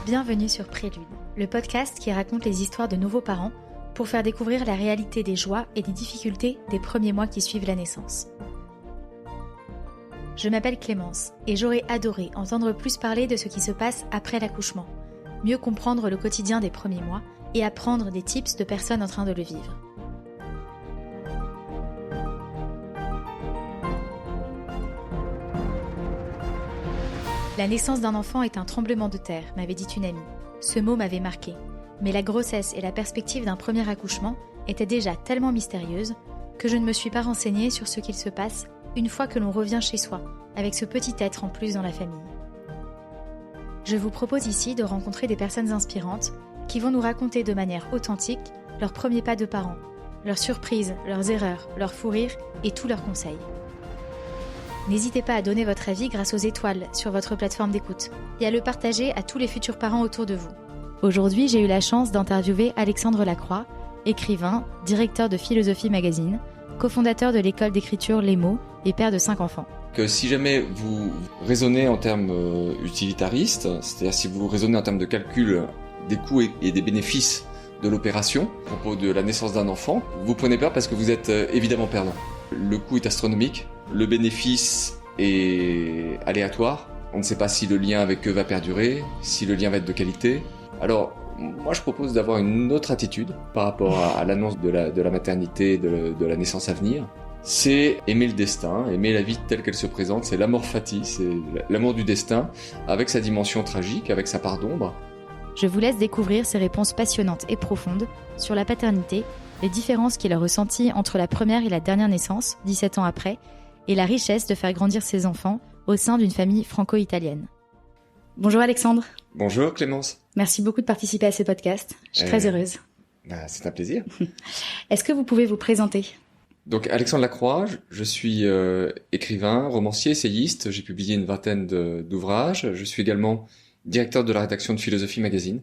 Bienvenue sur Prélude, le podcast qui raconte les histoires de nouveaux parents pour faire découvrir la réalité des joies et des difficultés des premiers mois qui suivent la naissance. Je m'appelle Clémence et j'aurais adoré entendre plus parler de ce qui se passe après l'accouchement, mieux comprendre le quotidien des premiers mois et apprendre des tips de personnes en train de le vivre. La naissance d'un enfant est un tremblement de terre, m'avait dit une amie. Ce mot m'avait marqué. Mais la grossesse et la perspective d'un premier accouchement étaient déjà tellement mystérieuses que je ne me suis pas renseignée sur ce qu'il se passe une fois que l'on revient chez soi, avec ce petit être en plus dans la famille. Je vous propose ici de rencontrer des personnes inspirantes qui vont nous raconter de manière authentique leurs premiers pas de parents, leurs surprises, leurs erreurs, leurs fous rires et tous leurs conseils. N'hésitez pas à donner votre avis grâce aux étoiles sur votre plateforme d'écoute et à le partager à tous les futurs parents autour de vous. Aujourd'hui, j'ai eu la chance d'interviewer Alexandre Lacroix, écrivain, directeur de Philosophie Magazine, cofondateur de l'école d'écriture Les Mots et père de 5 enfants. Que si jamais vous raisonnez en termes utilitaristes, c'est-à-dire si vous raisonnez en termes de calcul des coûts et des bénéfices de l'opération, à propos de la naissance d'un enfant, vous prenez peur parce que vous êtes évidemment perdant. Le coût est astronomique, le bénéfice est aléatoire, on ne sait pas si le lien avec eux va perdurer, si le lien va être de qualité. Alors, moi je propose d'avoir une autre attitude par rapport à l'annonce de la maternité, de la naissance à venir. C'est aimer le destin, aimer la vie telle qu'elle se présente, c'est l'amor fati, c'est l'amour du destin, avec sa dimension tragique, avec sa part d'ombre. Je vous laisse découvrir ces réponses passionnantes et profondes sur la paternité, les différences qu'il a ressenties entre la première et la dernière naissance, 17 ans après, et la richesse de faire grandir ses enfants au sein d'une famille franco-italienne. Bonjour Alexandre. Bonjour Clémence. Merci beaucoup de participer à ce podcast. Je suis très heureuse. C'est un plaisir. Est-ce que vous pouvez vous présenter ? Donc Alexandre Lacroix, je suis écrivain, romancier, essayiste. J'ai publié une vingtaine d'ouvrages. Je suis également directeur de la rédaction de Philosophie Magazine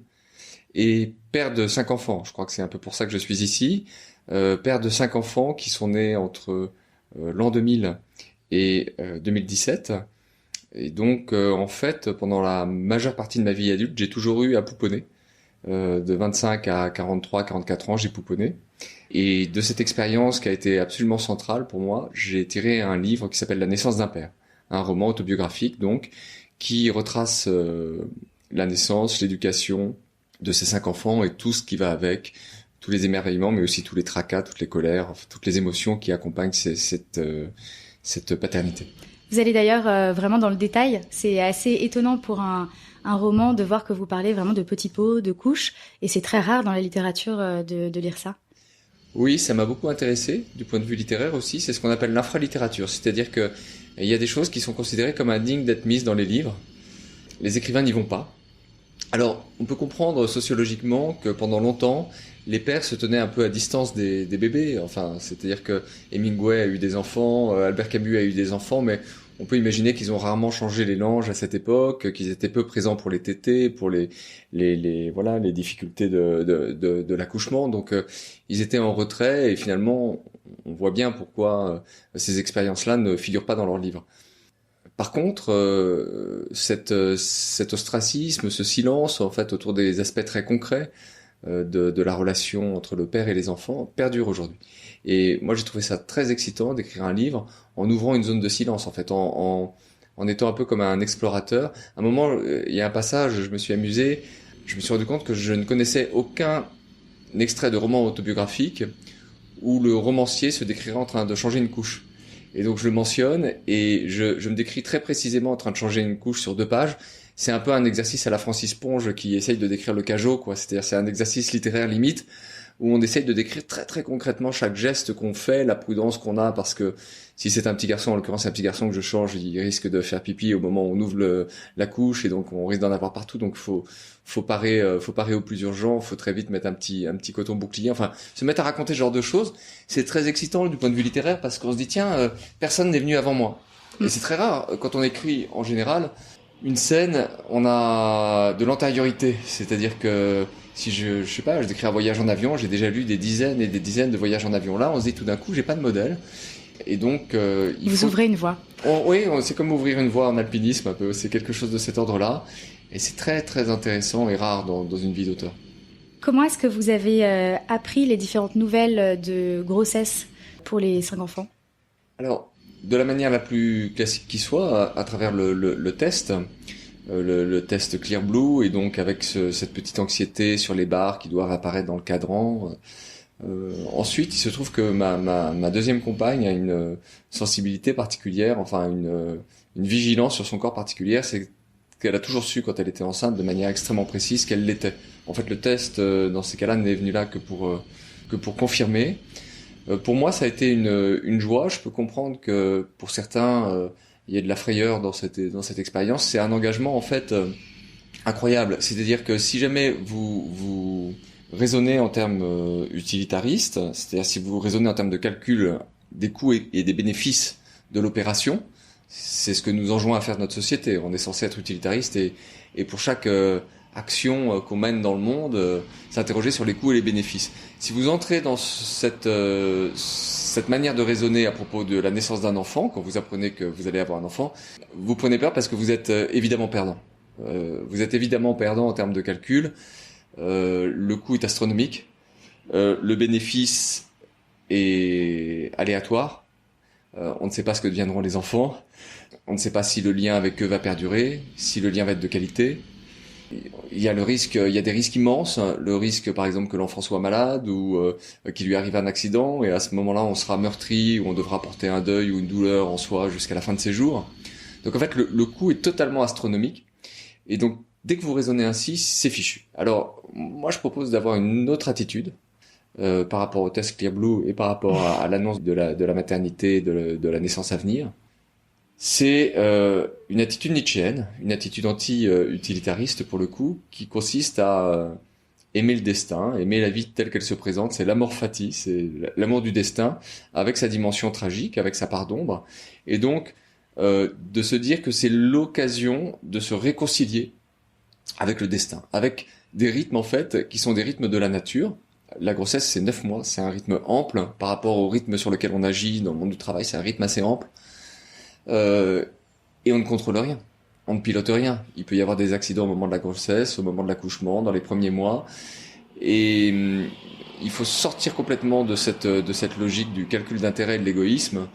et père de 5 enfants. Je crois que c'est un peu pour ça que je suis ici. Père de 5 enfants qui sont nés entre l'an 2000 et 2017. Et donc, en fait, pendant la majeure partie de ma vie adulte, j'ai toujours eu à pouponner. De 25 à 43, 44 ans, j'ai pouponné. Et de cette expérience qui a été absolument centrale pour moi, j'ai tiré un livre qui s'appelle La naissance d'un père. Un roman autobiographique, donc, qui retrace la naissance, l'éducation de ces 5 enfants et tout ce qui va avec, tous les émerveillements, mais aussi tous les tracas, toutes les colères, toutes les émotions qui accompagnent cette paternité. Vous allez d'ailleurs vraiment dans le détail. C'est assez étonnant pour un roman de voir que vous parlez vraiment de petits pots, de couches, et c'est très rare dans la littérature de lire ça. Oui, ça m'a beaucoup intéressé, du point de vue littéraire aussi. C'est ce qu'on appelle l'infralittérature, c'est-à-dire que il y a des choses qui sont considérées comme indignes d'être mises dans les livres. Les écrivains n'y vont pas. Alors, on peut comprendre sociologiquement que pendant longtemps, les pères se tenaient un peu à distance des bébés. Enfin, c'est-à-dire que Hemingway a eu des enfants, Albert Camus a eu des enfants, mais on peut imaginer qu'ils ont rarement changé les langes à cette époque, qu'ils étaient peu présents pour les tétés, pour les difficultés de l'accouchement. Donc, ils étaient en retrait et finalement, on voit bien pourquoi ces expériences-là ne figurent pas dans leurs livres. Par contre, cet ostracisme, ce silence, en fait, autour des aspects très concrets de la relation entre le père et les enfants, perdure aujourd'hui. Et moi, j'ai trouvé ça très excitant d'écrire un livre en ouvrant une zone de silence, en fait, en étant un peu comme un explorateur. À un moment, il y a un passage, je me suis amusé, je me suis rendu compte que je ne connaissais aucun extrait de roman autobiographique où le romancier se décrirait en train de changer une couche. Et donc je le mentionne et je me décris très précisément en train de changer une couche sur 2 pages. C'est un peu un exercice à la Francis Ponge qui essaye de décrire le Cajot, quoi. C'est-à-dire c'est un exercice littéraire limite où on essaye de décrire très très concrètement chaque geste qu'on fait, la prudence qu'on a, parce que si c'est un petit garçon, en l'occurrence c'est un petit garçon que je change, il risque de faire pipi au moment où on ouvre la couche et donc on risque d'en avoir partout. Donc faut parer au plus urgent, faut très vite mettre un petit coton bouclier. Enfin, se mettre à raconter ce genre de choses, c'est très excitant du point de vue littéraire parce qu'on se dit tiens, personne n'est venu avant moi. Et c'est très rare quand on écrit en général une scène, on a de l'antériorité, c'est-à-dire que si je sais pas, je décris un voyage en avion, j'ai déjà lu des dizaines et des dizaines de voyages en avion. Là, on se dit tout d'un coup, j'ai pas de modèle. Et donc, Vous ouvrez une voie. Oui, c'est comme ouvrir une voie en alpinisme un peu. C'est quelque chose de cet ordre-là. Et c'est très très intéressant et rare dans une vie d'auteur. Comment est-ce que vous avez appris les différentes nouvelles de grossesse pour les 5 enfants ? Alors, de la manière la plus classique qui soit, à travers le test, le test Clear Blue, et donc avec cette petite anxiété sur les barres qui doivent apparaître dans le cadran. Ensuite, il se trouve que ma deuxième compagne a une sensibilité particulière, enfin une vigilance sur son corps particulière. C'est qu'elle a toujours su quand elle était enceinte de manière extrêmement précise qu'elle l'était. En fait, le test dans ces cas-là n'est venu là que pour confirmer. Pour moi, ça a été une joie. Je peux comprendre que pour certains, il y a de la frayeur dans cette expérience. C'est un engagement en fait incroyable. C'est-à-dire que si jamais vous raisonnez en termes utilitaristes, c'est-à-dire si vous raisonnez en termes de calcul des coûts et des bénéfices de l'opération, c'est ce que nous enjoint à faire notre société. On est censé être utilitariste et pour chaque action qu'on mène dans le monde, s'interroger sur les coûts et les bénéfices. Si vous entrez dans cette manière de raisonner à propos de la naissance d'un enfant, quand vous apprenez que vous allez avoir un enfant, vous prenez peur parce que vous êtes évidemment perdant. Vous êtes évidemment perdant en termes de calcul. Le coût est astronomique. Le bénéfice est aléatoire. On ne sait pas ce que deviendront les enfants. On ne sait pas si le lien avec eux va perdurer, si le lien va être de qualité. Il y a des risques immenses. Le risque, par exemple, que l'enfant soit malade ou qu'il lui arrive un accident, et à ce moment-là, on sera meurtri ou on devra porter un deuil ou une douleur en soi jusqu'à la fin de ses jours. Donc, en fait, le coût est totalement astronomique. Et donc, dès que vous raisonnez ainsi, c'est fichu. Alors, moi, je propose d'avoir une autre attitude par rapport au test Clear Blue et par rapport à l'annonce de la maternité, de la naissance à venir. C'est une attitude nietzschéenne, une attitude anti-utilitariste pour le coup, qui consiste à aimer le destin, aimer la vie telle qu'elle se présente. C'est l'amor fati, c'est l'amour du destin, avec sa dimension tragique, avec sa part d'ombre. Et donc, de se dire que c'est l'occasion de se réconcilier avec le destin, avec des rythmes en fait qui sont des rythmes de la nature. La grossesse, c'est 9 mois, c'est un rythme ample par rapport au rythme sur lequel on agit dans le monde du travail, c'est un rythme assez ample. Et on ne contrôle rien, on ne pilote rien. Il peut y avoir des accidents au moment de la grossesse, au moment de l'accouchement, dans les premiers mois. Et il faut sortir complètement de cette logique du calcul d'intérêt et de l'égoïsme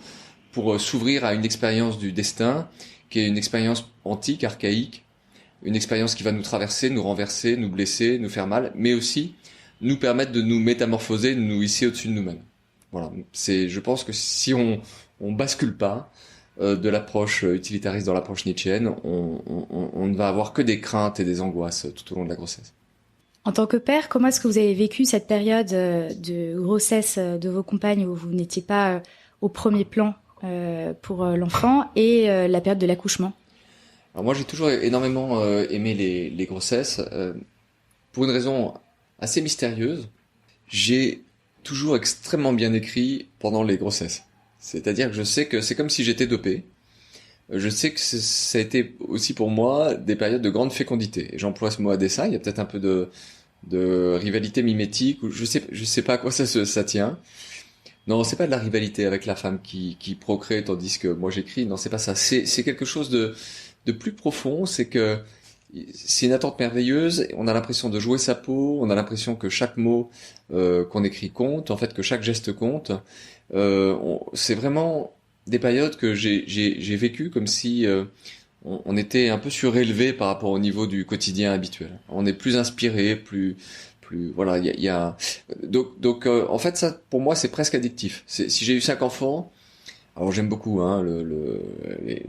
pour s'ouvrir à une expérience du destin qui est une expérience antique, archaïque, une expérience qui va nous traverser, nous renverser, nous blesser, nous faire mal, mais aussi nous permettre de nous métamorphoser, de nous hisser au-dessus de nous-mêmes. Voilà. Je pense que si on bascule pas de l'approche utilitariste dans l'approche nietzschéenne, on ne va avoir que des craintes et des angoisses tout au long de la grossesse. En tant que père, comment est-ce que vous avez vécu cette période de grossesse de vos compagnes où vous n'étiez pas au premier plan pour l'enfant et la période de l'accouchement ? Alors moi, j'ai toujours énormément aimé les grossesses pour une raison assez mystérieuse. J'ai toujours extrêmement bien écrit pendant les grossesses. C'est-à-dire que je sais que c'est comme si j'étais dopé. Je sais que ça a été aussi pour moi des périodes de grande fécondité. Et j'emploie ce mot à dessein. Il y a peut-être un peu de rivalité mimétique. Ou je sais pas à quoi ça tient. Non, c'est pas de la rivalité avec la femme qui procrée tandis que moi j'écris. Non, c'est pas ça. C'est quelque chose de plus profond. C'est que c'est une attente merveilleuse. On a l'impression de jouer sa peau. On a l'impression que chaque mot qu'on écrit compte. En fait, que chaque geste compte. C'est vraiment des périodes que j'ai vécues comme si on était un peu surélevé par rapport au niveau du quotidien habituel. On est plus inspiré, plus voilà. Il y a donc en fait ça pour moi c'est presque addictif. Si j'ai eu 5 enfants, alors j'aime beaucoup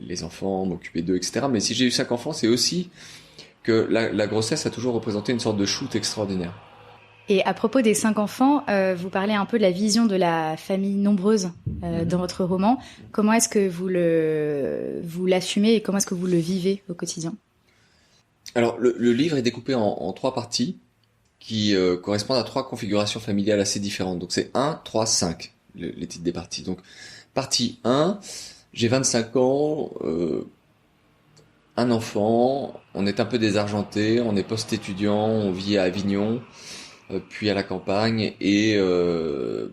les enfants, m'occuper d'eux, etc. Mais si j'ai eu 5 enfants, c'est aussi que la grossesse a toujours représenté une sorte de shoot extraordinaire. Et à propos des 5 enfants, vous parlez un peu de la vision de la famille nombreuse dans votre roman. Comment est-ce que vous l'assumez et comment est-ce que vous le vivez au quotidien ? Alors le livre est découpé en 3 parties qui correspondent à 3 configurations familiales assez différentes. Donc c'est 1, 3, 5 les titres des parties. Donc partie 1, j'ai 25 ans, un enfant, on est un peu désargenté, on est post-étudiant, on vit à Avignon. puis à la campagne. Et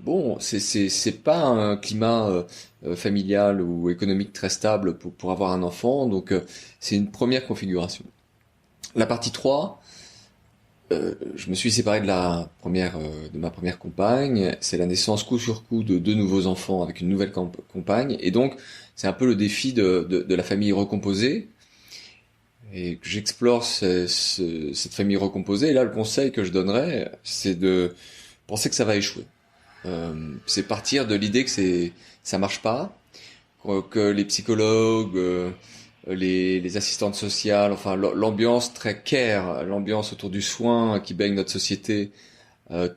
bon, c'est pas un climat familial ou économique très stable pour avoir un enfant, donc c'est une première configuration. La partie 3, je me suis séparé de ma première compagne. C'est la naissance coup sur coup de 2 nouveaux enfants avec une nouvelle compagne. Et donc, c'est un peu le défi de la famille recomposée. Et que j'explore cette famille recomposée. Et là, le conseil que je donnerais, c'est de penser que ça va échouer. C'est partir de l'idée que ça marche pas, que les psychologues, les assistantes sociales, enfin l'ambiance très care, l'ambiance autour du soin qui baigne notre société,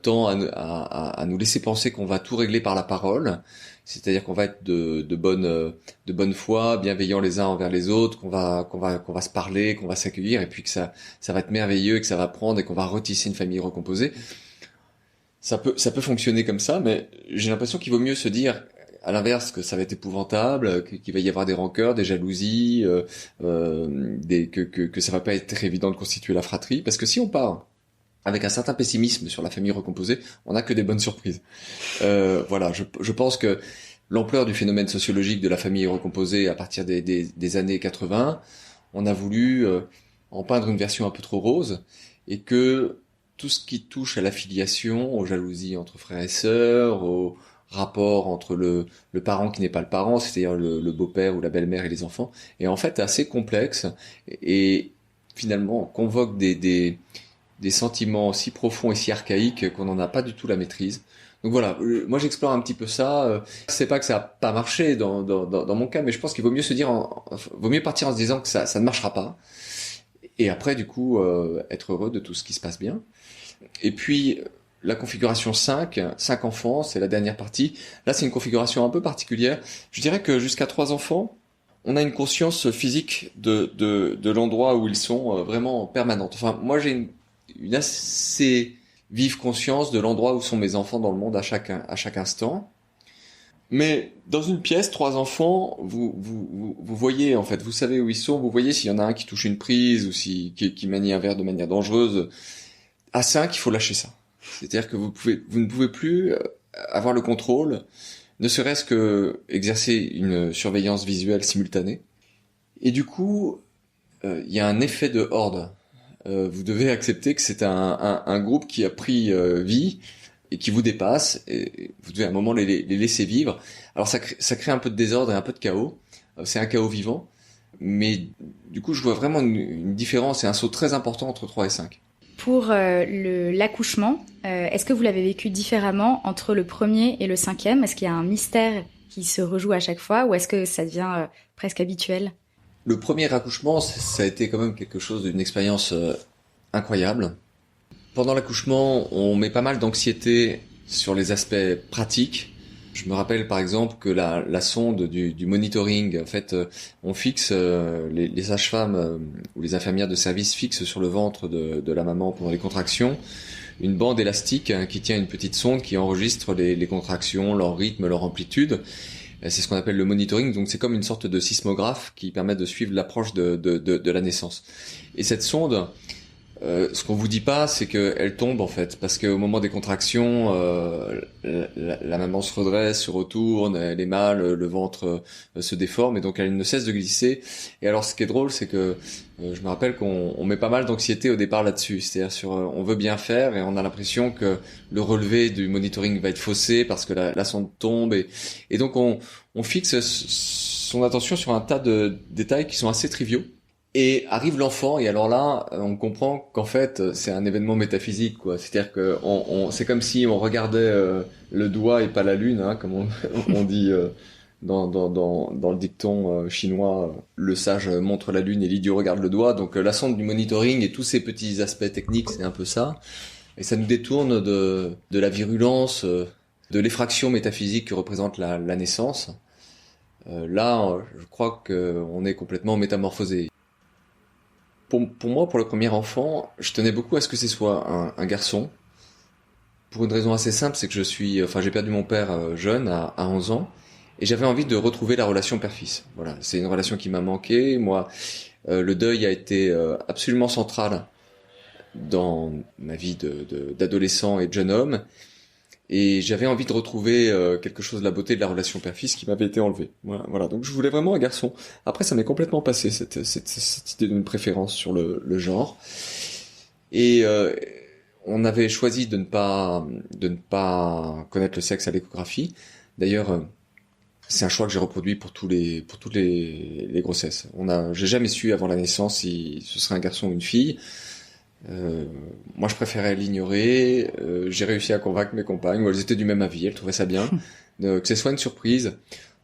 tend à nous laisser penser qu'on va tout régler par la parole, c'est-à-dire qu'on va être de bonne foi, bienveillants les uns envers les autres, qu'on va se parler, qu'on va s'accueillir, et puis que ça va être merveilleux, et que ça va prendre, et qu'on va retisser une famille recomposée. Ça peut fonctionner comme ça, mais j'ai l'impression qu'il vaut mieux se dire, à l'inverse, que ça va être épouvantable, qu'il va y avoir des rancœurs, des jalousies, que ça va pas être évident de constituer la fratrie, parce que si on part avec un certain pessimisme sur la famille recomposée, on n'a que des bonnes surprises. Voilà, je pense que l'ampleur du phénomène sociologique de la famille recomposée à partir des années 80, on a voulu en peindre une version un peu trop rose, et que tout ce qui touche à l'affiliation, aux jalousies entre frères et sœurs, aux rapports entre le parent qui n'est pas le parent, c'est-à-dire le beau-père ou la belle-mère et les enfants, est en fait assez complexe, et finalement convoque des sentiments si profonds et si archaïques qu'on n'en a pas du tout la maîtrise. Donc voilà, moi j'explore un petit peu ça. C'est pas que ça a pas marché dans mon cas, mais je pense qu'il vaut mieux se dire, vaut mieux partir en se disant que ça ne marchera pas. Et après, du coup, être heureux de tout ce qui se passe bien. Et puis, la configuration 5 enfants, c'est la dernière partie. Là, c'est une configuration un peu particulière. Je dirais que jusqu'à 3 enfants, on a une conscience physique de l'endroit où ils sont vraiment permanente. Enfin, moi, j'ai une assez vive conscience de l'endroit où sont mes enfants dans le monde à chaque instant. Mais dans une pièce, 3 enfants, vous voyez, en fait, vous savez où ils sont, vous voyez s'il y en a un qui touche une prise ou qui manie un verre de manière dangereuse. À 5, il faut lâcher ça. C'est-à-dire que vous ne pouvez plus avoir le contrôle, ne serait-ce que exercer une surveillance visuelle simultanée. Et du coup, il y a un effet de horde. Vous devez accepter que c'est un groupe qui a pris vie et qui vous dépasse, et vous devez à un moment les laisser vivre. Alors ça crée un peu de désordre et un peu de chaos. C'est un chaos vivant, mais du coup je vois vraiment une différence et un saut très important entre 3 et 5. Pour l'accouchement, est-ce que vous l'avez vécu différemment entre le premier et le 5e ? Est-ce qu'il y a un mystère qui se rejoue à chaque fois, ou est-ce que ça devient presque habituel ? Le premier accouchement, ça a été quand même quelque chose d'une expérience incroyable. Pendant l'accouchement, on met pas mal d'anxiété sur les aspects pratiques. Je me rappelle par exemple que la sonde du monitoring, en fait, on fixe, les sages-femmes ou les infirmières de service fixent sur le ventre de la maman pendant les contractions une bande élastique qui tient une petite sonde qui enregistre les contractions, leur rythme, leur amplitude. C'est ce qu'on appelle le monitoring, donc c'est comme une sorte de sismographe qui permet de suivre l'approche de la naissance. Et cette sonde, ce qu'on vous dit pas, c'est qu'elle tombe en fait, parce qu'au moment des contractions, la maman se redresse, se retourne, elle est mal, le ventre se déforme, et donc elle ne cesse de glisser. Et alors ce qui est drôle, c'est que je me rappelle qu'on met pas mal d'anxiété au départ là-dessus, c'est-à-dire on veut bien faire et on a l'impression que le relevé du monitoring va être faussé parce que la sonde tombe, et donc on fixe son attention sur un tas de détails qui sont assez triviaux. Et arrive l'enfant, et alors là, on comprend qu'en fait, c'est un événement métaphysique, quoi. C'est-à-dire que c'est comme si on regardait le doigt et pas la lune, hein, comme on dit dans le dicton chinois. Le sage montre la lune et l'idiot regarde le doigt. Donc la sonde du monitoring et tous ces petits aspects techniques, c'est un peu ça. Et ça nous détourne de la virulence, de l'effraction métaphysique que représente la naissance. Là, je crois qu'on est complètement métamorphosé. Pour moi, pour le premier enfant, je tenais beaucoup à ce que ce soit un garçon. Pour une raison assez simple, c'est que j'ai perdu mon père jeune, à 11 ans, et j'avais envie de retrouver la relation père-fils. Voilà, c'est une relation qui m'a manqué. Moi, le deuil a été absolument central dans ma vie d'adolescent et de jeune homme. Et j'avais envie de retrouver quelque chose de la beauté de la relation père-fils qui m'avait été enlevée. Voilà. Donc je voulais vraiment un garçon. Après, ça m'est complètement passé, cette idée d'une préférence sur le genre. Et on avait choisi de ne pas connaître le sexe à l'échographie. D'ailleurs, c'est un choix que j'ai reproduit pour toutes les grossesses. J'ai jamais su avant la naissance si ce serait un garçon ou une fille. Moi, je préférais l'ignorer. J'ai réussi à convaincre mes compagnes, où elles étaient du même avis, elles trouvaient ça bien, que ce soit une surprise,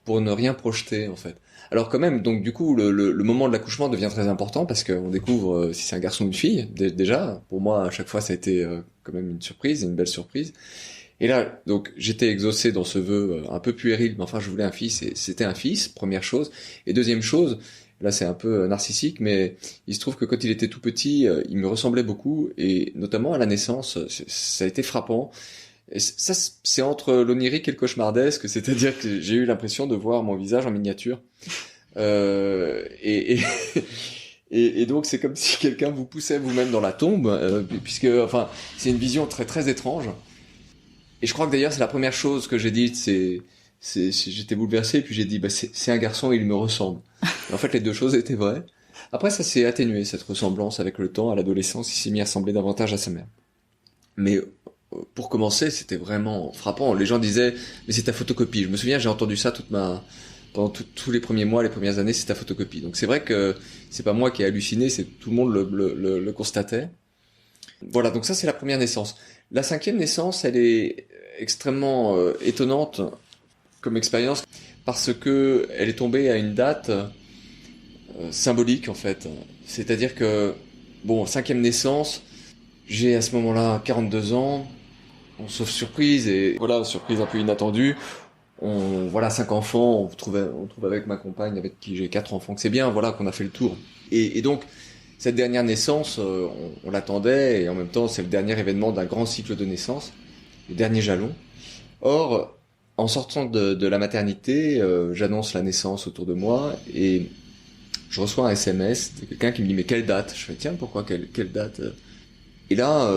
pour ne rien projeter, en fait. Alors quand même, donc du coup, le moment de l'accouchement devient très important, parce qu'on découvre si c'est un garçon ou une fille, déjà. Pour moi, à chaque fois, ça a été quand même une surprise, une belle surprise. Et là, donc, j'étais exaucé dans ce vœu un peu puéril, mais enfin, je voulais un fils, et c'était un fils, première chose. Et deuxième chose, là, c'est un peu narcissique, mais il se trouve que quand il était tout petit, il me ressemblait beaucoup, et notamment à la naissance, ça a été frappant. Et ça, c'est entre l'onirique et le cauchemardesque, c'est-à-dire que j'ai eu l'impression de voir mon visage en miniature. Et donc, c'est comme si quelqu'un vous poussait vous-même dans la tombe, puisque, enfin, c'est une vision très, très étrange. Et je crois que d'ailleurs, c'est la première chose que j'ai dite, j'étais bouleversé, puis j'ai dit, c'est un garçon, il me ressemble. En fait, les deux choses étaient vraies. Après, ça s'est atténué, cette ressemblance, avec le temps. À l'adolescence, il s'est mis à ressembler davantage à sa mère. Mais pour commencer, c'était vraiment frappant. Les gens disaient, mais c'est ta photocopie. Je me souviens, j'ai entendu ça pendant tous les premiers mois, les premières années, c'est ta photocopie. Donc c'est vrai que c'est pas moi qui ai halluciné, c'est tout le monde le constatait. Voilà, donc ça c'est la première naissance. La cinquième naissance, elle est extrêmement étonnante comme expérience, parce que elle est tombée à une date symbolique, en fait. C'est-à-dire que, cinquième naissance, j'ai à ce moment-là 42 ans, sauf surprise, et voilà, surprise un peu inattendue. 5 enfants, on trouve avec ma compagne, avec qui j'ai 4 enfants, que c'est bien, voilà, qu'on a fait le tour. Et donc, cette dernière naissance, on l'attendait, et en même temps, c'est le dernier événement d'un grand cycle de naissance, le dernier jalon. Or, en sortant de la maternité, j'annonce la naissance autour de moi, et je reçois un SMS de quelqu'un qui me dit, mais quelle date? Je fais, tiens, pourquoi quelle date? Et là,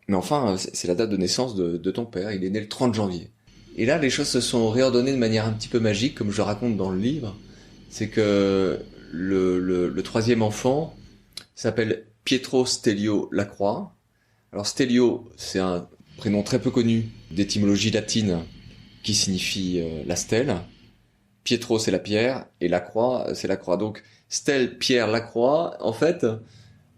mais enfin, c'est la date de naissance de ton père, il est né le 30 janvier. Et là, les choses se sont réordonnées de manière un petit peu magique, comme je le raconte dans le livre. C'est que le troisième enfant s'appelle Pietro Stelio Lacroix. Alors Stelio, c'est un prénom très peu connu d'étymologie latine qui signifie la stèle. Pietro, c'est la pierre, et Lacroix, c'est la croix. Donc stèle, pierre, Lacroix, en fait,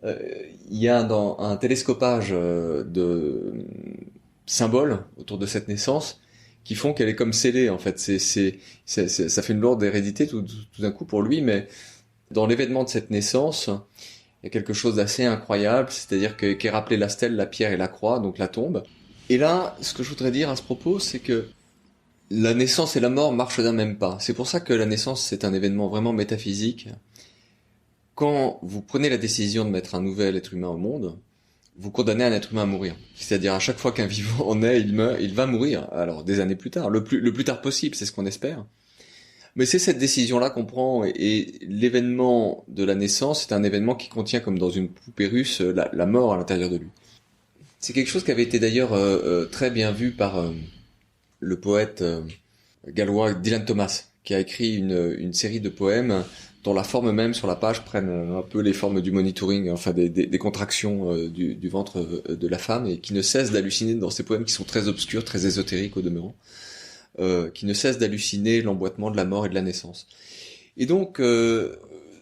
il y a un télescopage de symboles autour de cette naissance qui font qu'elle est comme scellée, en fait. Ça fait une lourde hérédité tout d'un coup pour lui, mais dans l'événement de cette naissance, il y a quelque chose d'assez incroyable, c'est-à-dire qu'est rappelé la stèle, la pierre et la croix, donc la tombe. Et là, ce que je voudrais dire à ce propos, c'est que la naissance et la mort marchent d'un même pas. C'est pour ça que la naissance, c'est un événement vraiment métaphysique. Quand vous prenez la décision de mettre un nouvel être humain au monde, vous condamnez un être humain à mourir. C'est-à-dire, à chaque fois qu'un vivant naît, il va mourir. Alors, des années plus tard, le plus tard possible, c'est ce qu'on espère. Mais c'est cette décision-là qu'on prend, et l'événement de la naissance, c'est un événement qui contient, comme dans une poupée russe, la mort à l'intérieur de lui. C'est quelque chose qui avait été d'ailleurs très bien vu par le poète gallois Dylan Thomas, qui a écrit une série de poèmes dont la forme même sur la page prennent un peu les formes du monitoring, enfin des contractions du ventre de la femme, et qui ne cesse d'halluciner dans ces poèmes qui sont très obscurs, très ésotériques au demeurant, qui ne cesse d'halluciner l'emboîtement de la mort et de la naissance. Et donc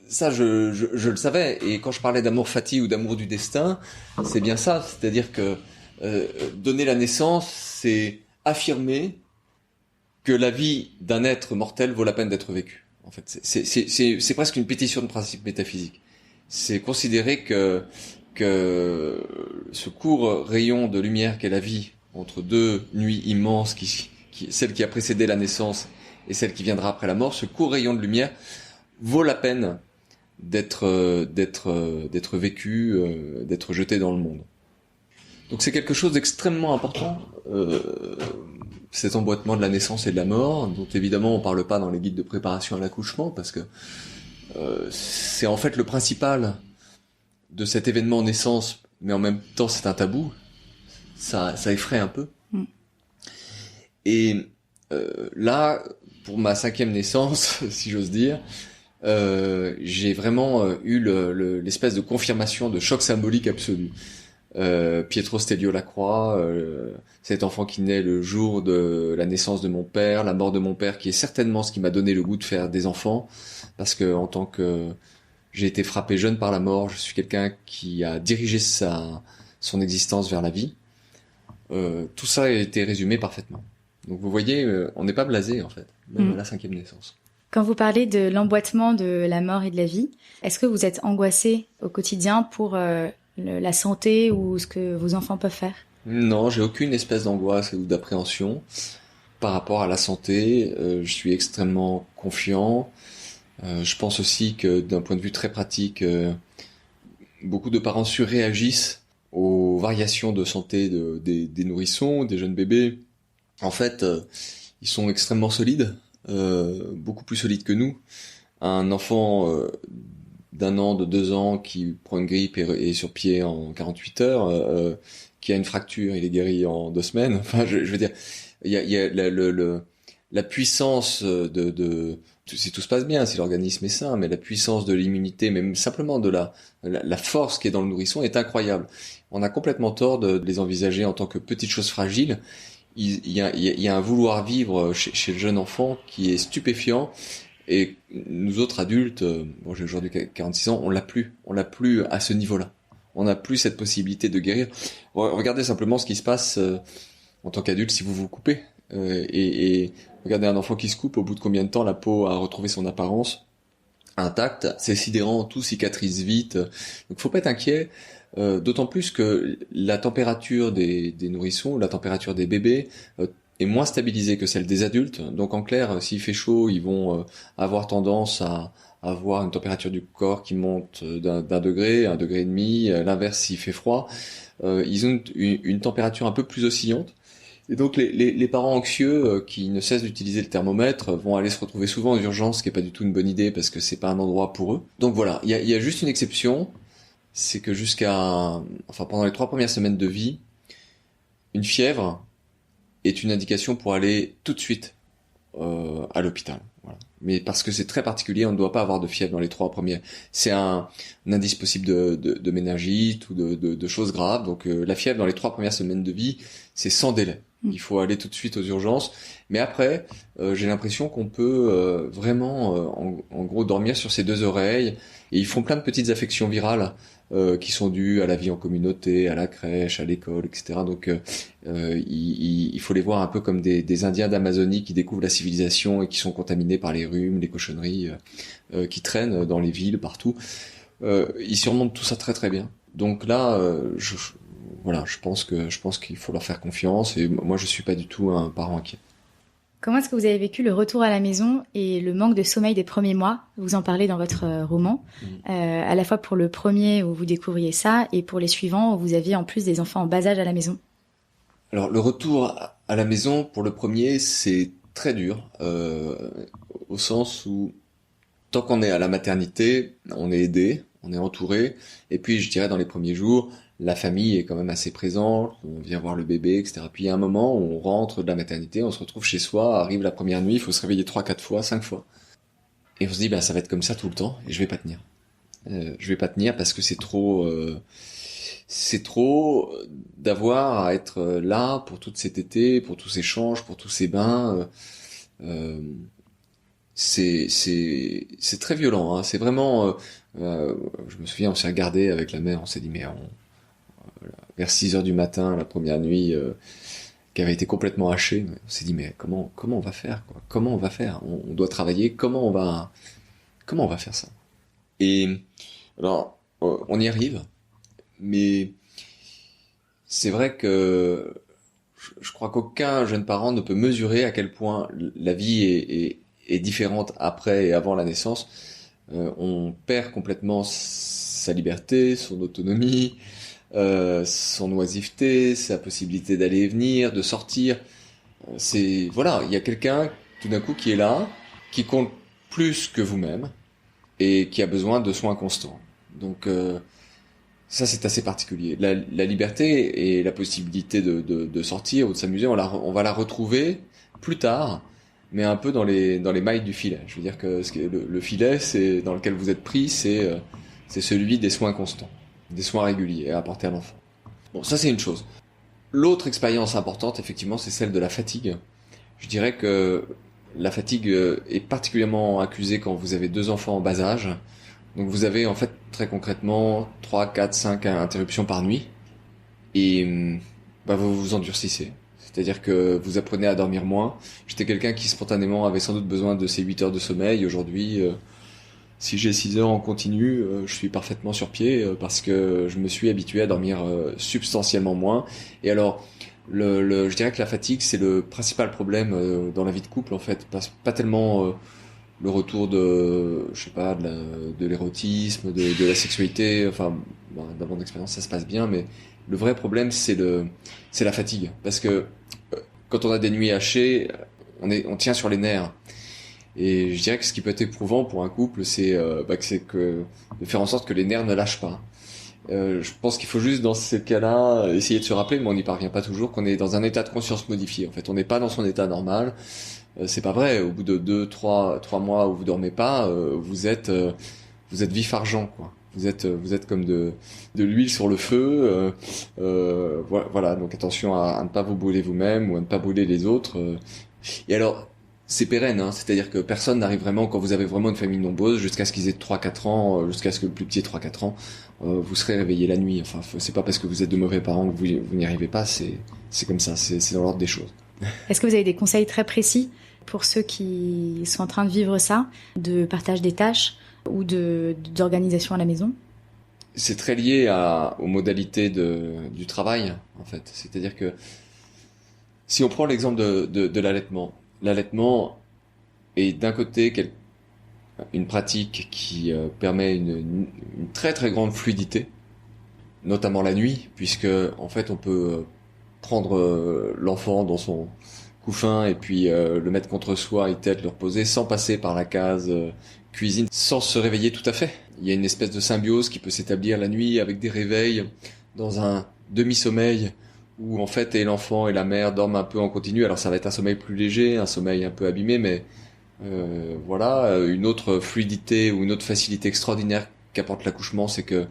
ça, je le savais, et quand je parlais d'amour fati ou d'amour du destin, c'est bien ça, c'est-à-dire que donner la naissance, c'est affirmer que la vie d'un être mortel vaut la peine d'être vécue. En fait, c'est presque une pétition de principe métaphysique. C'est considérer que ce court rayon de lumière qu'est la vie, entre deux nuits immenses, celle qui a précédé la naissance et celle qui viendra après la mort, ce court rayon de lumière vaut la peine d'être vécu, d'être jeté dans le monde. Donc c'est quelque chose d'extrêmement important, cet emboîtement de la naissance et de la mort, dont évidemment on parle pas dans les guides de préparation à l'accouchement, parce que c'est en fait le principal de cet événement naissance mais en même temps c'est un tabou. Ça effraie un peu. Et là, pour ma 5e naissance, si j'ose dire, j'ai vraiment eu l'espèce de confirmation de choc symbolique absolu. Pietro Stelvio Lacroix, cet enfant qui naît le jour de la naissance de mon père, la mort de mon père, qui est certainement ce qui m'a donné le goût de faire des enfants, parce que en tant que j'ai été frappé jeune par la mort, je suis quelqu'un qui a dirigé son existence vers la vie. Tout ça a été résumé parfaitement. Donc vous voyez, on n'est pas blasé en fait, même à la 5e naissance. Quand vous parlez de l'emboîtement de la mort et de la vie, est-ce que vous êtes angoissé au quotidien pour la santé ou ce que vos enfants peuvent faire? Non, j'ai aucune espèce d'angoisse ou d'appréhension par rapport à la santé. Je suis extrêmement confiant. Je pense aussi que d'un point de vue très pratique, beaucoup de parents surréagissent aux variations de santé des nourrissons, des jeunes bébés. En fait, ils sont extrêmement solides, beaucoup plus solides que nous. Un enfant d'1 an, de 2 ans qui prend une grippe et est sur pied en 48 heures, qui a une fracture, il est guéri en 2 semaines. Enfin, je veux dire, il y a la puissance si tout se passe bien, si l'organisme est sain, mais la puissance de l'immunité, même simplement de la force qui est dans le nourrisson est incroyable. On a complètement tort de les envisager en tant que petites choses fragiles. Il y a un vouloir vivre chez le jeune enfant qui est stupéfiant, et nous autres adultes, bon, j'ai aujourd'hui 46 ans, on l'a plus à ce niveau-là. On n'a plus cette possibilité de guérir. Regardez simplement ce qui se passe en tant qu'adulte si vous vous coupez. Et regardez un enfant qui se coupe, au bout de combien de temps la peau a retrouvé son apparence intacte, c'est sidérant, tout cicatrise vite. Donc faut pas être inquiet, d'autant plus que la température des nourrissons, la température des bébés est moins stabilisée que celle des adultes. Donc en clair, s'il fait chaud, ils vont avoir tendance à avoir une température du corps qui monte d'un degré, 1,5 degré. L'inverse, s'il fait froid, ils ont une température un peu plus oscillante. Et donc les parents anxieux qui ne cessent d'utiliser le thermomètre vont aller se retrouver souvent aux urgences, ce qui est pas du tout une bonne idée parce que c'est pas un endroit pour eux. Donc voilà, il y a juste une exception, c'est que pendant les 3 premières semaines de vie, une fièvre est une indication pour aller tout de suite à l'hôpital. Voilà. Mais parce que c'est très particulier, on ne doit pas avoir de fièvre dans les 3 premières. C'est un indice possible de méningite ou de choses graves. Donc la fièvre dans les 3 premières semaines de vie, c'est sans délai. Il faut aller tout de suite aux urgences. Mais après, j'ai l'impression qu'on peut vraiment, en gros, dormir sur ses 2 oreilles. Et ils font plein de petites affections virales qui sont dues à la vie en communauté, à la crèche, à l'école, etc. Donc il faut les voir un peu comme des Indiens d'Amazonie qui découvrent la civilisation et qui sont contaminés par les rhumes, les cochonneries qui traînent dans les villes, partout. Ils surmontent tout ça très très bien. Donc là, je pense qu'il faut leur faire confiance, et moi je suis pas du tout un parent inquiet. Comment est-ce que vous avez vécu le retour à la maison et le manque de sommeil des premiers mois? Vous en parlez dans votre roman, à la fois pour le premier où vous découvriez ça et pour les suivants où vous aviez en plus des enfants en bas âge à la maison. Alors le retour à la maison pour le premier, c'est très dur, au sens où tant qu'on est à la maternité, on est aidé, on est entouré, et puis je dirais dans les premiers jours, la famille est quand même assez présente, on vient voir le bébé, etc. Puis il y a un moment où on rentre de la maternité, on se retrouve chez soi, arrive la première nuit, il faut se réveiller 3, 4 fois, 5 fois. Et on se dit, ça va être comme ça tout le temps, et je vais pas tenir. Je vais pas tenir parce que c'est trop d'avoir à être là pour toute cet été, pour tous ces changes, pour tous ces bains. C'est très violent, hein. C'est vraiment, je me souviens, on s'est regardé avec la mère, on s'est dit, mais vers 6 heures du matin, la première nuit, qui avait été complètement hachée, on s'est dit, mais comment on va faire, quoi? Comment on va faire? On doit travailler, comment on va faire ça? Et alors, on y arrive, mais c'est vrai que je crois qu'aucun jeune parent ne peut mesurer à quel point la vie est différente après et avant la naissance. On perd complètement sa liberté, son autonomie, son oisiveté, sa possibilité d'aller et venir, de sortir. Il y a quelqu'un tout d'un coup qui est là, qui compte plus que vous-même et qui a besoin de soins constants. Donc Ça, c'est assez particulier. La liberté et la possibilité de sortir ou de s'amuser, on va la retrouver plus tard, mais un peu dans les mailles du filet. Je veux dire que le filet, c'est dans lequel vous êtes pris, c'est celui des soins constants, des soins réguliers à apporter à l'enfant. Bon, ça c'est une chose. L'autre expérience importante, effectivement, c'est celle de la fatigue. Je dirais que la fatigue est particulièrement accusée quand vous avez 2 enfants en bas âge. Donc vous avez en fait très concrètement 3, 4, 5 interruptions par nuit et vous vous endurcissez. C'est-à-dire que vous apprenez à dormir moins. J'étais quelqu'un qui spontanément avait sans doute besoin de ces 8 heures de sommeil. Aujourd'hui, si j'ai 6 heures en continu, je suis parfaitement sur pied parce que je me suis habitué à dormir substantiellement moins. Et alors, je dirais que la fatigue, c'est le principal problème dans la vie de couple en fait. Pas tellement le retour de, je sais pas, de l'érotisme, de la sexualité. Enfin, dans mon expérience, ça se passe bien, mais le vrai problème, c'est la fatigue. Parce que quand on a des nuits hachées, on tient sur les nerfs. Et je dirais que ce qui peut être éprouvant pour un couple, c'est de faire en sorte que les nerfs ne lâchent pas. Je pense qu'il faut juste dans ces cas-là essayer de se rappeler, mais on n'y parvient pas toujours, qu'on est dans un état de conscience modifié. En fait, on n'est pas dans son état normal. C'est pas vrai. Au bout de 2, 3 mois où vous dormez pas, vous êtes vif argent, quoi. Vous êtes comme de l'huile sur le feu. Voilà. Donc attention à ne pas vous brûler vous-même ou à ne pas brûler les autres. Et alors, c'est pérenne, hein, c'est-à-dire que personne n'arrive vraiment, quand vous avez vraiment une famille nombreuse, jusqu'à ce qu'ils aient 3-4 ans, jusqu'à ce que le plus petit ait 3-4 ans, vous serez réveillé la nuit. Enfin, c'est pas parce que vous êtes de mauvais parents que vous n'y arrivez pas, c'est comme ça, c'est dans l'ordre des choses. Est-ce que vous avez des conseils très précis pour ceux qui sont en train de vivre ça, de partage des tâches ou d'organisation à la maison? C'est très lié aux modalités du travail, en fait. C'est-à-dire que si on prend l'exemple de l'allaitement est d'un côté une pratique qui permet une très très grande fluidité, notamment la nuit, puisque en fait on peut prendre l'enfant dans son couffin et puis le mettre contre soi et peut-être le reposer sans passer par la case cuisine, sans se réveiller tout à fait. Il y a une espèce de symbiose qui peut s'établir la nuit avec des réveils dans un demi-sommeil où en fait et l'enfant et la mère dorment un peu en continu. Alors ça va être un sommeil plus léger, un sommeil un peu abîmé, mais voilà, une autre fluidité ou une autre facilité extraordinaire qu'apporte l'accouchement, c'est que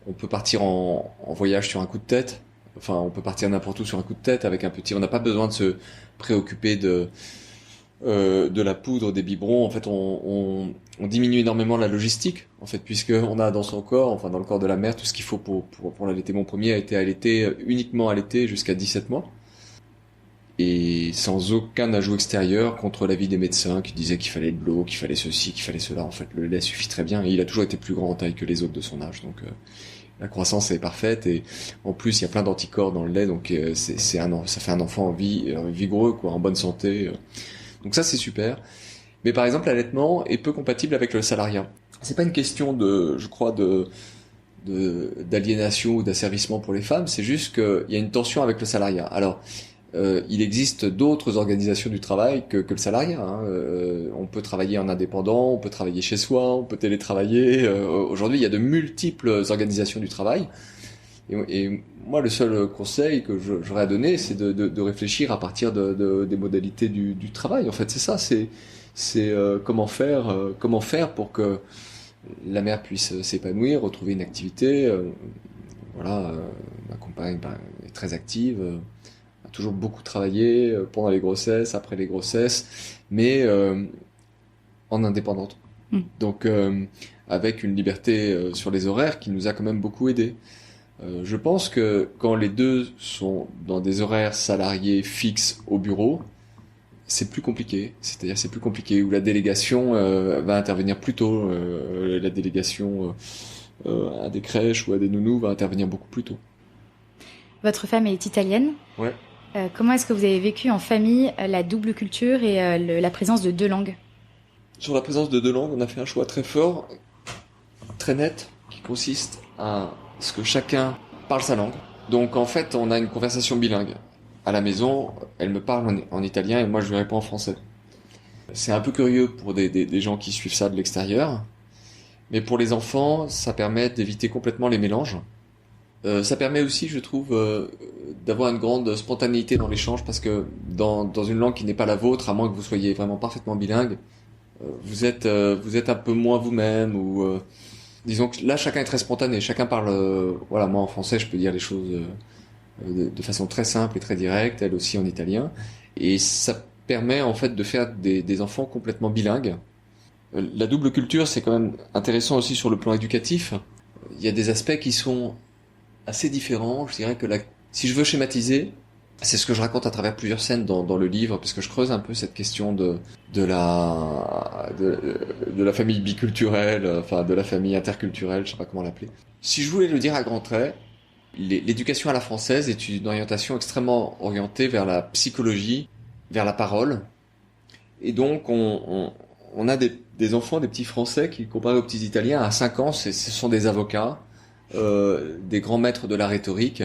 on peut partir en voyage sur un coup de tête. Enfin, on peut partir n'importe où sur un coup de tête avec un petit. On n'a pas besoin de se préoccuper de la poudre, des biberons. En fait, on diminue énormément la logistique, en fait, puisque on a dans son corps, enfin dans le corps de la mère, tout ce qu'il faut pour l'allaiter. Mon premier a été uniquement allaité jusqu'à 17 mois. Et sans aucun ajout extérieur contre l'avis des médecins qui disaient qu'il fallait de l'eau, qu'il fallait ceci, qu'il fallait cela. En fait, le lait suffit très bien et il a toujours été plus grand en taille que les autres de son âge. Donc, la croissance est parfaite et en plus, il y a plein d'anticorps dans le lait. Donc, ça fait un enfant vigoureux, quoi, en bonne santé. Donc ça, c'est super. Mais par exemple, l'allaitement est peu compatible avec le salariat. C'est pas une question d'aliénation ou d'asservissement pour les femmes. C'est juste qu'il y a une tension avec le salariat. Alors, il existe d'autres organisations du travail que le salariat. Hein. On peut travailler en indépendant, on peut travailler chez soi, on peut télétravailler. Aujourd'hui, il y a de multiples organisations du travail. Et moi, le seul conseil que j'aurais à donner, c'est de réfléchir à partir des modalités du travail. En fait, c'est ça. C'est comment faire pour que la mère puisse s'épanouir, retrouver une activité. Voilà, ma compagne est très active. A toujours beaucoup travaillé pendant les grossesses, après les grossesses, mais en indépendante. Donc avec une liberté sur les horaires qui nous a quand même beaucoup aidé. Je pense que quand les deux sont dans des horaires salariés fixes au bureau, c'est plus compliqué. C'est-à-dire c'est plus compliqué où la délégation va intervenir plus tôt. La délégation à des crèches ou à des nounous va intervenir beaucoup plus tôt. Votre femme est italienne. Ouais. Comment est-ce que vous avez vécu en famille la double culture et la présence de 2 langues? Sur la présence de 2 langues, on a fait un choix très fort, très net, qui consiste à ce que chacun parle sa langue. Donc en fait, on a une conversation bilingue. À la maison, elle me parle en italien et moi je lui réponds en français. C'est un peu curieux pour des gens qui suivent ça de l'extérieur, mais pour les enfants, ça permet d'éviter complètement les mélanges. Ça permet aussi, je trouve, d'avoir une grande spontanéité dans l'échange, parce que dans une langue qui n'est pas la vôtre, à moins que vous soyez vraiment parfaitement bilingue, vous êtes un peu moins vous-même, ou disons que là chacun est très spontané, chacun parle. Voilà, moi en français je peux dire les choses de façon très simple et très directe, elle aussi en italien, et ça permet en fait de faire des enfants complètement bilingues. La double culture, c'est quand même intéressant aussi sur le plan éducatif. Il y a des aspects qui sont assez différents. Je dirais que si je veux schématiser, c'est ce que je raconte à travers plusieurs scènes dans le livre, parce que je creuse un peu cette question de la famille biculturelle, enfin de la famille interculturelle, je sais pas comment l'appeler. Si je voulais le dire à grands traits, l'éducation à la française est une orientation extrêmement orientée vers la psychologie, vers la parole, et donc on a des enfants, des petits Français qui, comparés aux petits Italiens, à 5 ans, ce sont des avocats, des grands maîtres de la rhétorique.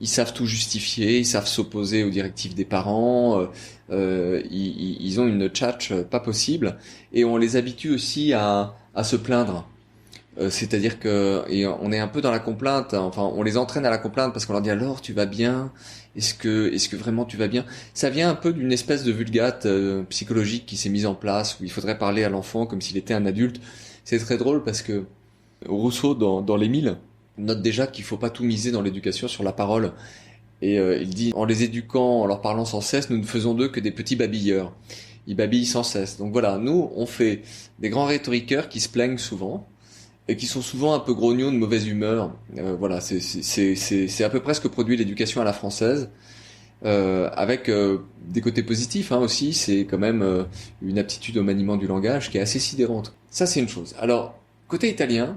Ils savent tout justifier, ils savent s'opposer aux directives des parents, ils ont une tchatche pas possible, et on les habitue aussi à se plaindre. C'est-à-dire et on est un peu dans la complainte, hein. Enfin on les entraîne à la complainte parce qu'on leur dit alors tu vas bien, est-ce que vraiment tu vas bien. Ça vient un peu d'une espèce de vulgate psychologique qui s'est mise en place, où il faudrait parler à l'enfant comme s'il était un adulte. C'est très drôle parce que Rousseau dans l'Émile note déjà qu'il faut pas tout miser dans l'éducation sur la parole, et il dit en les éduquant, en leur parlant sans cesse, nous ne faisons d'eux que des petits babilleurs. Ils babillent sans cesse. Donc voilà, nous on fait des grands rhétoriqueurs qui se plaignent souvent et qui sont souvent un peu grognons, de mauvaise humeur. Voilà, c'est à peu près ce que produit l'éducation à la française, avec des côtés positifs hein, aussi. C'est quand même une aptitude au maniement du langage qui est assez sidérante. Ça c'est une chose. Alors côté italien,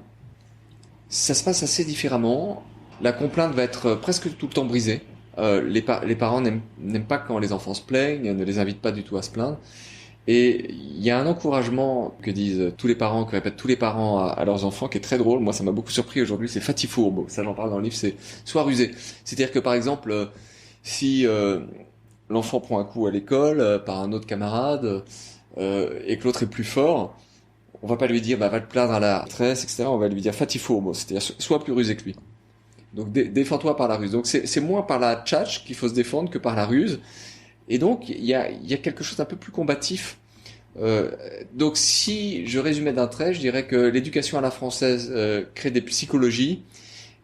ça se passe assez différemment. La complainte va être presque tout le temps brisée. Les parents n'aiment pas quand les enfants se plaignent, ne les invitent pas du tout à se plaindre. Et il y a un encouragement que disent tous les parents, que répètent tous les parents à leurs enfants, qui est très drôle. Moi, ça m'a beaucoup surpris aujourd'hui. C'est fatti furbo. Ça, j'en parle dans le livre. C'est sois rusé. C'est-à-dire que par exemple, si l'enfant prend un coup à l'école par un autre camarade et que l'autre est plus fort, on va pas lui dire va te plaindre à la maîtresse, etc. On va lui dire fatti furbo. C'est-à-dire sois plus rusé que lui. Donc défends-toi par la ruse. Donc c'est moins par la tchatche qu'il faut se défendre que par la ruse. Et donc il y a quelque chose d'un peu plus combatif. Donc si je résumais d'un trait, je dirais que l'éducation à la française crée des psychologies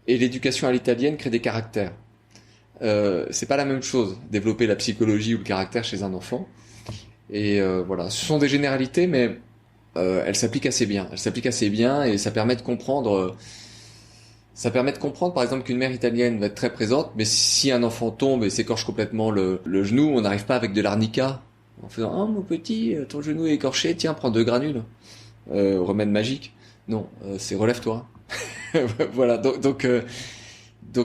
et l'éducation à l'italienne crée des caractères. C'est pas la même chose, développer la psychologie ou le caractère chez un enfant. Et voilà, ce sont des généralités, mais elles s'appliquent assez bien. Elles s'appliquent assez bien et ça permet de comprendre. Ça permet de comprendre, par exemple, qu'une mère italienne va être très présente, mais si un enfant tombe et s'écorche complètement le genou, on n'arrive pas avec de l'arnica, en faisant « Oh, mon petit, ton genou est écorché, tiens, prends 2 granules. Remède magique. » Non, c'est « Relève-toi. » Voilà, donc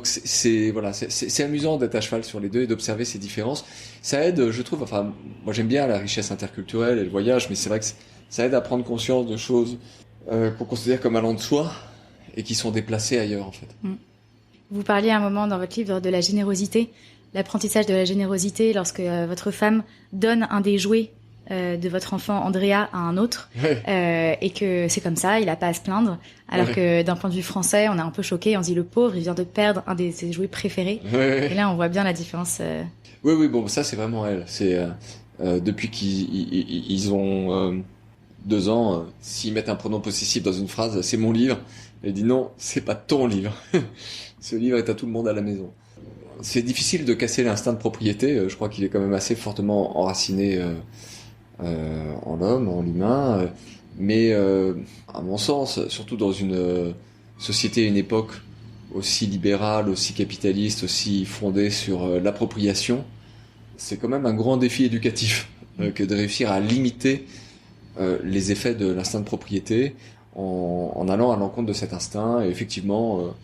c'est amusant d'être à cheval sur les deux et d'observer ces différences. Ça aide, je trouve, enfin, moi j'aime bien la richesse interculturelle et le voyage, mais c'est vrai que ça aide à prendre conscience de choses qu'on considère comme allant de soi, et qui sont déplacés ailleurs en fait. Vous parliez à un moment dans votre livre de la générosité, l'apprentissage de la générosité lorsque votre femme donne un des jouets de votre enfant Andrea à un autre, et que c'est comme ça, il a pas à se plaindre, alors que d'un point de vue français, on est un peu choqué, on se dit le pauvre, il vient de perdre un de ses jouets préférés. Et là on voit bien la différence. Oui, bon, ça c'est vraiment elle. C'est depuis qu'ils ont 2 ans, s'ils mettent un pronom possessif dans une phrase, c'est mon livre. Elle dit non, c'est pas ton livre. Ce livre est à tout le monde à la maison. C'est difficile de casser l'instinct de propriété. Je crois qu'il est quand même assez fortement enraciné en l'homme, en l'humain. Mais à mon sens, surtout dans une société, une époque aussi libérale, aussi capitaliste, aussi fondée sur l'appropriation, c'est quand même un grand défi éducatif que de réussir à limiter les effets de l'instinct de propriété en allant à l'encontre de cet instinct. Et effectivement,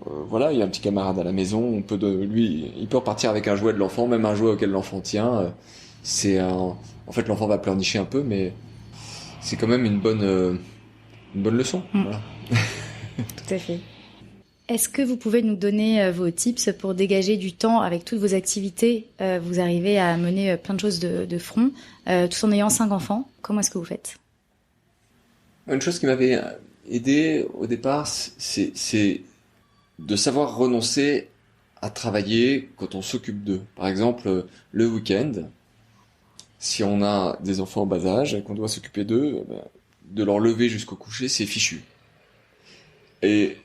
voilà, il y a un petit camarade à la maison, il peut repartir avec un jouet de l'enfant, même un jouet auquel l'enfant tient. En fait, l'enfant va pleurnicher un peu, mais c'est quand même une bonne leçon. Voilà. Tout à fait. Est-ce que vous pouvez nous donner vos tips pour dégager du temps avec toutes vos activités? Vous arrivez à mener plein de choses de front, tout en ayant 5 enfants. Comment est-ce que vous faites? Une chose qui m'avait aidé au départ, c'est de savoir renoncer à travailler quand on s'occupe d'eux. Par exemple, le week-end, si on a des enfants en bas âge et qu'on doit s'occuper d'eux, de leur lever jusqu'au coucher, c'est fichu. Et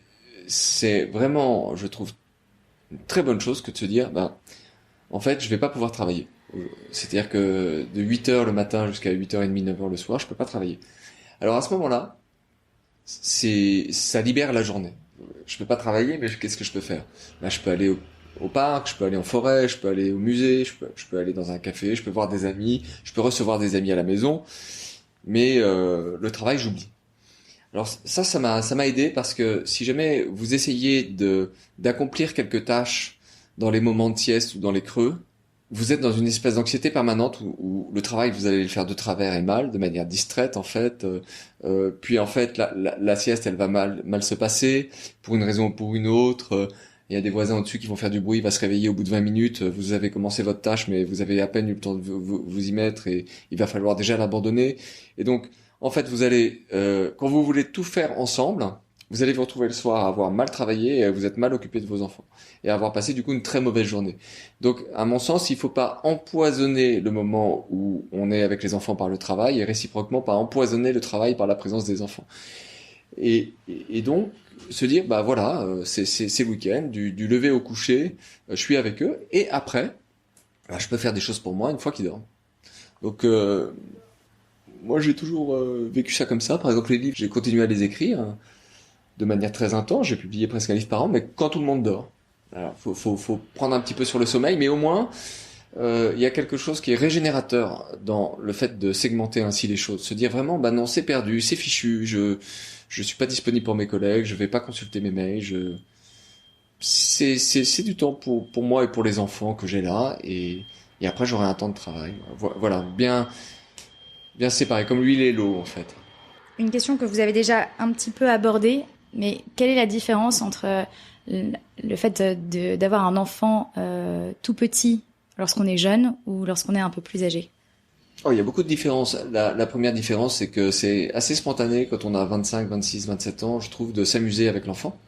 c'est vraiment, je trouve, une très bonne chose que de se dire, en fait, je vais pas pouvoir travailler. C'est-à-dire que de 8h le matin jusqu'à 8h30, 9h le soir, je peux pas travailler. Alors à ce moment-là, ça libère la journée. Je peux pas travailler, mais qu'est-ce que je peux faire? Là, je peux aller au parc, je peux aller en forêt, je peux aller au musée, je peux aller dans un café, je peux voir des amis, je peux recevoir des amis à la maison, mais le travail, j'oublie. Alors ça m'a aidé parce que si jamais vous essayez d'accomplir quelques tâches dans les moments de sieste ou dans les creux, vous êtes dans une espèce d'anxiété permanente où le travail, vous allez le faire de travers et mal, de manière distraite en fait. Puis en fait, la sieste, elle va mal se passer pour une raison ou pour une autre. Il y a des voisins au-dessus qui vont faire du bruit, il va se réveiller au bout de 20 minutes. Vous avez commencé votre tâche, mais vous avez à peine eu le temps de vous y mettre et il va falloir déjà l'abandonner. Et donc, en fait, vous allez, quand vous voulez tout faire ensemble, vous allez vous retrouver le soir à avoir mal travaillé et à vous être mal occupé de vos enfants et à avoir passé du coup une très mauvaise journée. Donc, à mon sens, il faut pas empoisonner le moment où on est avec les enfants par le travail et réciproquement pas empoisonner le travail par la présence des enfants. Et donc, se dire, voilà, c'est le week-end, du lever au coucher, je suis avec eux et après, je peux faire des choses pour moi une fois qu'ils dorment. Donc, moi, j'ai toujours vécu ça comme ça. Par exemple, les livres, j'ai continué à les écrire de manière très intense. J'ai publié presque un livre par an, mais quand tout le monde dort. Alors, faut prendre un petit peu sur le sommeil, mais au moins, il y a quelque chose qui est régénérateur dans le fait de segmenter ainsi les choses. Se dire vraiment, non, c'est perdu, c'est fichu, je suis pas disponible pour mes collègues, je vais pas consulter mes mails, c'est du temps pour moi et pour les enfants que j'ai là, et après j'aurai un temps de travail. Voilà, bien séparé, comme l'huile et l'eau en fait. Une question que vous avez déjà un petit peu abordée, mais quelle est la différence entre le fait d'avoir un enfant tout petit lorsqu'on est jeune ou lorsqu'on est un peu plus âgé? Oh, il y a beaucoup de différences. La première différence, c'est que c'est assez spontané quand on a 25, 26, 27 ans, je trouve, de s'amuser avec l'enfant,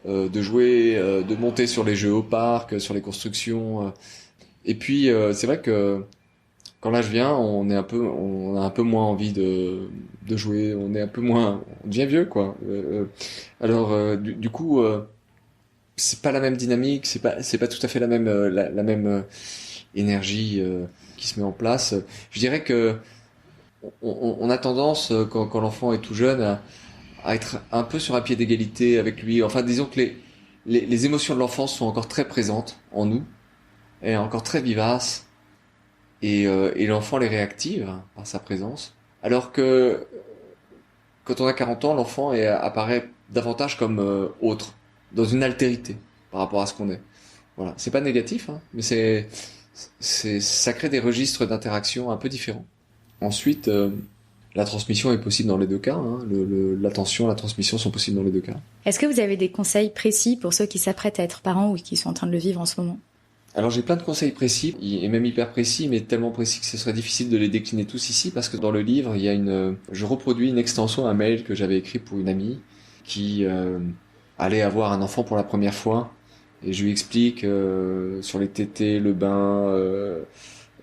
de jouer, de monter sur les jeux au parc, sur les constructions. Et puis, c'est vrai que quand l'âge vient, on a un peu moins envie de jouer, on devient vieux, quoi. Alors, du coup, c'est pas la même dynamique, c'est pas tout à fait la même énergie qui se met en place. Je dirais que on a tendance, quand l'enfant est tout jeune, à être un peu sur un pied d'égalité avec lui. Enfin, disons que les émotions de l'enfance sont encore très présentes en nous, et encore très vivaces, et l'enfant les réactive par sa présence. Alors que quand on a 40 ans, l'enfant apparaît davantage comme autre, dans une altérité par rapport à ce qu'on est. Voilà, c'est pas négatif, hein, mais ça crée des registres d'interaction un peu différents. Ensuite, la transmission est possible dans les deux cas. Hein. L'attention, la transmission sont possibles dans les deux cas. Est-ce que vous avez des conseils précis pour ceux qui s'apprêtent à être parents ou qui sont en train de le vivre en ce moment? Alors j'ai plein de conseils précis, et même hyper précis, mais tellement précis que ce serait difficile de les décliner tous ici, parce que dans le livre, je reproduis une extension, un mail que j'avais écrit pour une amie qui allait avoir un enfant pour la première fois, et je lui explique sur les tétés, le bain,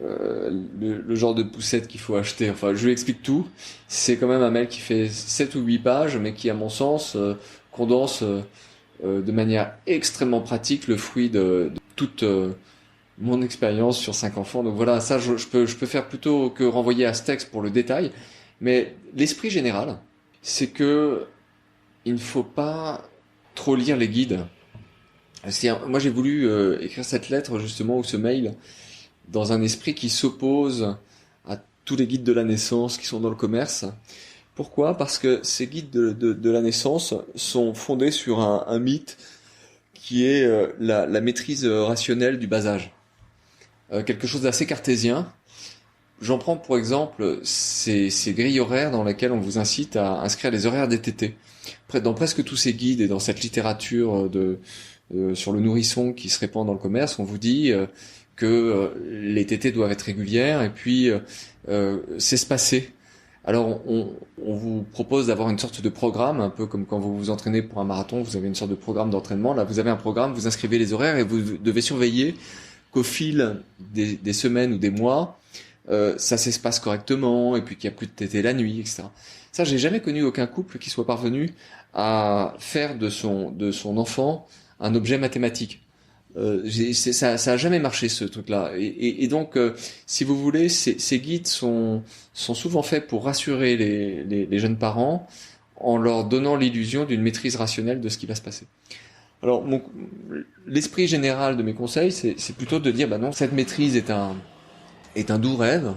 le genre de poussette qu'il faut acheter. Enfin, je lui explique tout. C'est quand même un mail qui fait 7 ou 8 pages, mais qui, à mon sens, condense de manière extrêmement pratique le fruit de toute mon expérience sur 5 enfants. Donc voilà, ça, je peux faire plutôt que renvoyer à ce texte pour le détail. Mais l'esprit général, c'est que il ne faut pas trop lire les guides. Moi, j'ai voulu écrire cette lettre, justement, ou ce mail, dans un esprit qui s'oppose à tous les guides de la naissance qui sont dans le commerce. Pourquoi ? Parce que ces guides de la naissance sont fondés sur un mythe qui est la maîtrise rationnelle du bas âge. Quelque chose d'assez cartésien. J'en prends pour exemple ces grilles horaires dans lesquelles on vous incite à inscrire les horaires des tétés. Dans presque tous ces guides et dans cette littérature sur le nourrisson qui se répand dans le commerce, on vous dit que les tétées doivent être régulières et puis s'espacer Alors, on vous propose d'avoir une sorte de programme, un peu comme quand vous vous entraînez pour un marathon, vous avez une sorte de programme d'entraînement. Là, vous avez un programme, vous inscrivez les horaires et vous devez surveiller qu'au fil des semaines ou des mois, ça s'espace correctement et puis qu'il n'y a plus de tété la nuit, etc. Ça, j'ai jamais connu aucun couple qui soit parvenu à faire de son enfant un objet mathématique. Ça a jamais marché ce truc-là. Et donc, si vous voulez, ces guides sont souvent faits pour rassurer les jeunes parents en leur donnant l'illusion d'une maîtrise rationnelle de ce qui va se passer. Alors, l'esprit général de mes conseils, c'est plutôt de dire, non, cette maîtrise est un doux rêve.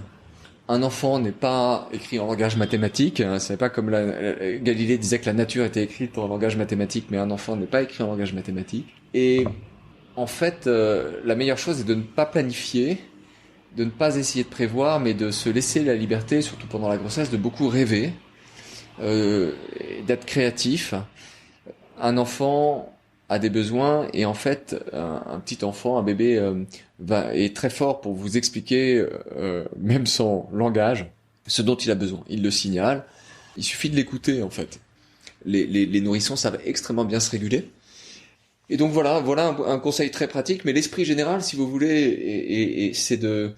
Un enfant n'est pas écrit en langage mathématique. C'est pas comme Galilée disait que la nature était écrite en langage mathématique, mais un enfant n'est pas écrit en langage mathématique. Et en fait, la meilleure chose est de ne pas planifier, de ne pas essayer de prévoir, mais de se laisser la liberté, surtout pendant la grossesse, de beaucoup rêver, d'être créatif. Un enfant a des besoins et en fait, un petit enfant, un bébé, est très fort pour vous expliquer, même sans langage, ce dont il a besoin. Il le signale. Il suffit de l'écouter en fait. Les nourrissons savent extrêmement bien se réguler. Et donc voilà un conseil très pratique, mais l'esprit général, si vous voulez, c'est de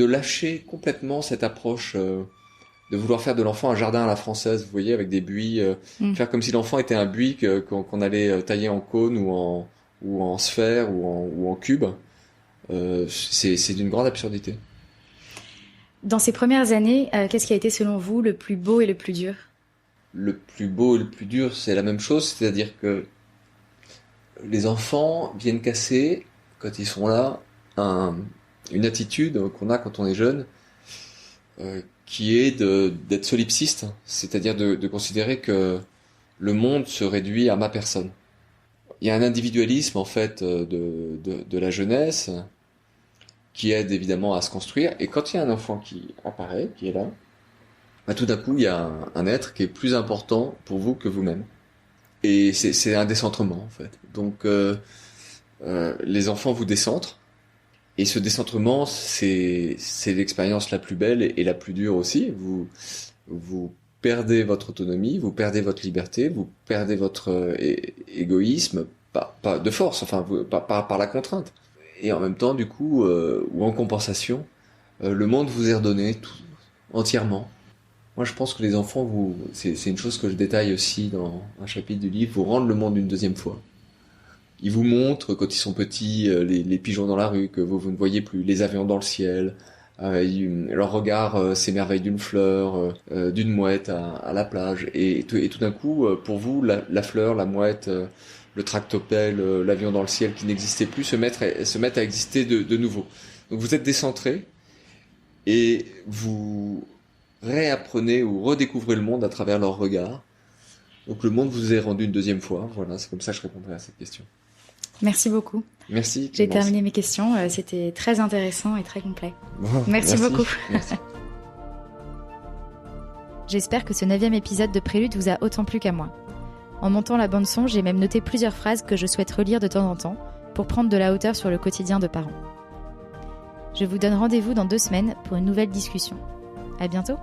lâcher complètement cette approche de vouloir faire de l'enfant un jardin à la française, vous voyez, avec des buis, faire comme si l'enfant était un buis qu'on allait tailler en cône ou en sphère ou en cube. C'est d'une grande absurdité. Dans ces premières années, qu'est-ce qui a été selon vous le plus beau et le plus dur ? Le plus beau et le plus dur, c'est la même chose, c'est-à-dire que les enfants viennent casser, quand ils sont là, une attitude qu'on a quand on est jeune, qui est d'être solipsiste, c'est-à-dire de considérer que le monde se réduit à ma personne. Il y a un individualisme en fait de la jeunesse qui aide évidemment à se construire, et quand il y a un enfant qui apparaît, qui est là, tout d'un coup il y a un être qui est plus important pour vous que vous-même. Et c'est un décentrement en fait. Donc les enfants vous décentrent. Et ce décentrement, c'est l'expérience la plus belle et la plus dure aussi. Vous perdez votre autonomie, vous perdez votre liberté, vous perdez votre égoïsme, pas de force, enfin par la contrainte. Et en même temps, du coup, ou en compensation, le monde vous est redonné tout, entièrement. Moi, je pense que les enfants, c'est une chose que je détaille aussi dans un chapitre du livre, vous rendent le monde une deuxième fois. Ils vous montrent, quand ils sont petits, les pigeons dans la rue, que vous ne voyez plus, les avions dans le ciel, leur regard s'émerveille d'une fleur, d'une mouette à la plage. Et tout d'un coup, pour vous, la fleur, la mouette, le tractopelle, l'avion dans le ciel qui n'existait plus, se mettent à exister de nouveau. Donc vous êtes décentrés et vous réapprenez ou redécouvrez le monde à travers leur regard. Donc le monde vous est rendu une deuxième fois. Voilà, c'est comme ça que je répondrai à cette question. Merci beaucoup. Merci. J'ai terminé mes questions. C'était très intéressant et très complet. Bon, merci beaucoup. Merci. J'espère que ce 9e épisode de Prélude vous a autant plu qu'à moi. En montant la bande-son, j'ai même noté plusieurs phrases que je souhaite relire de temps en temps pour prendre de la hauteur sur le quotidien de parents. Je vous donne rendez-vous dans 2 semaines pour une nouvelle discussion. À bientôt.